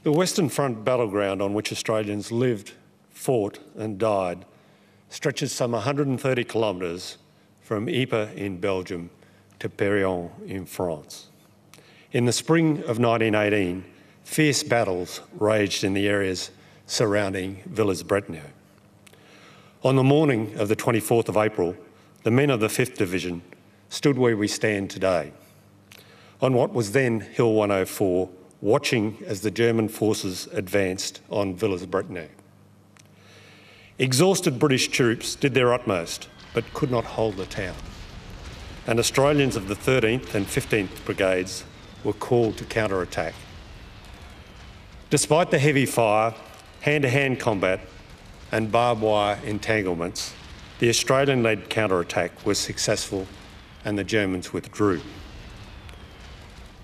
The Western Front battleground on which Australians lived, fought and died stretches some 130 kilometres from Ypres in Belgium to Péronne in France. In the spring of 1918, fierce battles raged in the areas surrounding Villers Bretonneux. On the morning of the 24th of April, the men of the 5th Division stood where we stand today, on what was then Hill 104, watching as the German forces advanced on Villers Bretonneux. Exhausted British troops did their utmost, but could not hold the town, and Australians of the 13th and 15th Brigades were called to counter-attack. Despite the heavy fire, hand-to-hand combat and barbed wire entanglements, the Australian-led counter-attack was successful and the Germans withdrew.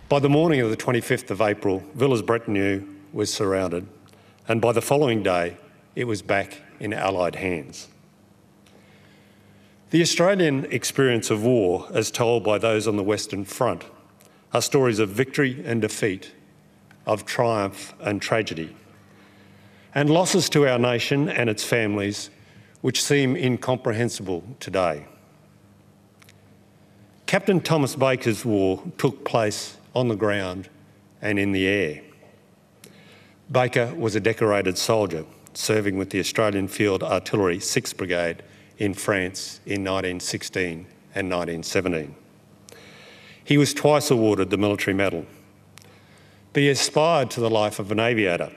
By the morning of the 25th of April, Villers Bretonneux was surrounded, and by the following day, it was back in Allied hands. The Australian experience of war, as told by those on the Western Front, are stories of victory and defeat, of triumph and tragedy, and losses to our nation and its families which seem incomprehensible today. Captain Thomas Baker's war took place on the ground and in the air. Baker was a decorated soldier serving with the Australian Field Artillery 6th Brigade in France in 1916 and 1917. He was twice awarded the Military Medal, but he aspired to the life of an aviator.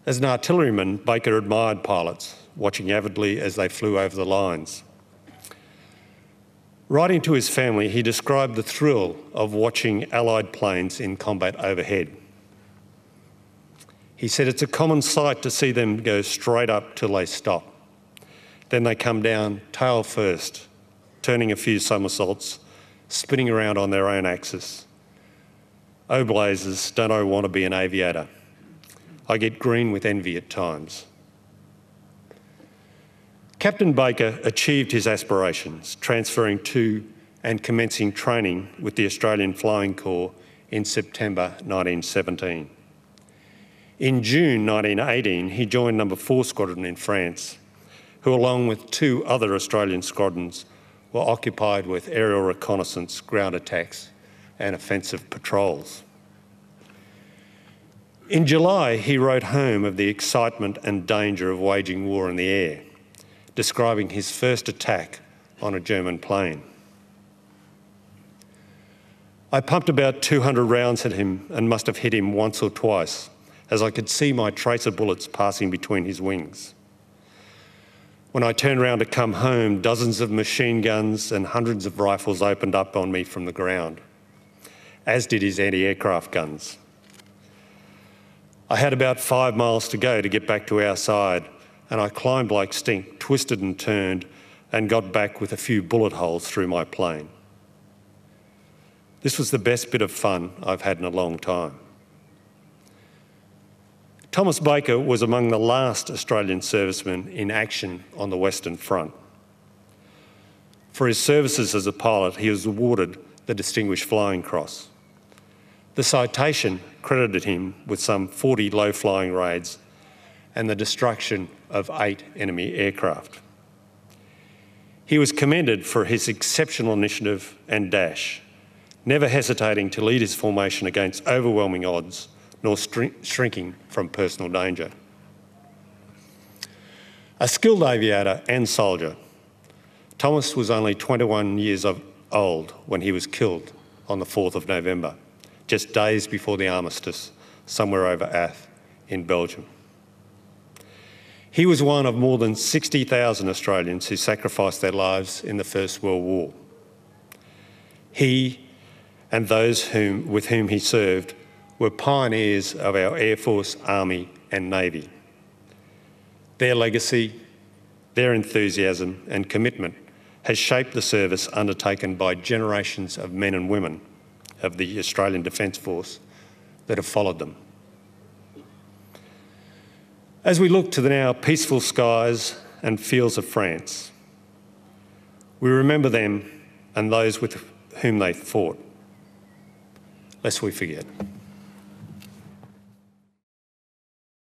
As an artilleryman, Baker admired pilots, watching avidly as they flew over the lines. Writing to his family, he described the thrill of watching Allied planes in combat overhead. He said, "It's a common sight to see them go straight up till they stop. Then they come down tail first, turning a few somersaults, spinning around on their own axis. Oh blazes, don't I want to be an aviator? I get green with envy at times." Captain Baker achieved his aspirations, transferring to and commencing training with the Australian Flying Corps in September 1917. In June 1918, he joined No. 4 Squadron in France, who along with 2 other Australian squadrons were occupied with aerial reconnaissance, ground attacks and offensive patrols. In July, he wrote home of the excitement and danger of waging war in the air, describing his first attack on a German plane. "I pumped about 200 rounds at him and must have hit him once or twice, as I could see my tracer bullets passing between his wings. When I turned round to come home, dozens of machine guns and hundreds of rifles opened up on me from the ground, as did his anti-aircraft guns. I had about 5 miles to go to get back to our side, and I climbed like stink, twisted and turned, and got back with a few bullet holes through my plane. This was the best bit of fun I've had in a long time." Thomas Baker was among the last Australian servicemen in action on the Western Front. For his services as a pilot, he was awarded the Distinguished Flying Cross. The citation credited him with some 40 low-flying raids and the destruction of 8 enemy aircraft. He was commended for his exceptional initiative and dash, never hesitating to lead his formation against overwhelming odds, nor shrinking from personal danger. A skilled aviator and soldier, Thomas was only 21 years old when he was killed on the 4th of November, just days before the armistice, somewhere over Ath in Belgium. He was one of more than 60,000 Australians who sacrificed their lives in the First World War. He and those with whom he served were pioneers of our Air Force, Army and Navy. Their legacy, their enthusiasm and commitment has shaped the service undertaken by generations of men and women of the Australian Defence Force that have followed them. As we look to the now peaceful skies and fields of France, we remember them and those with whom they fought, lest we forget.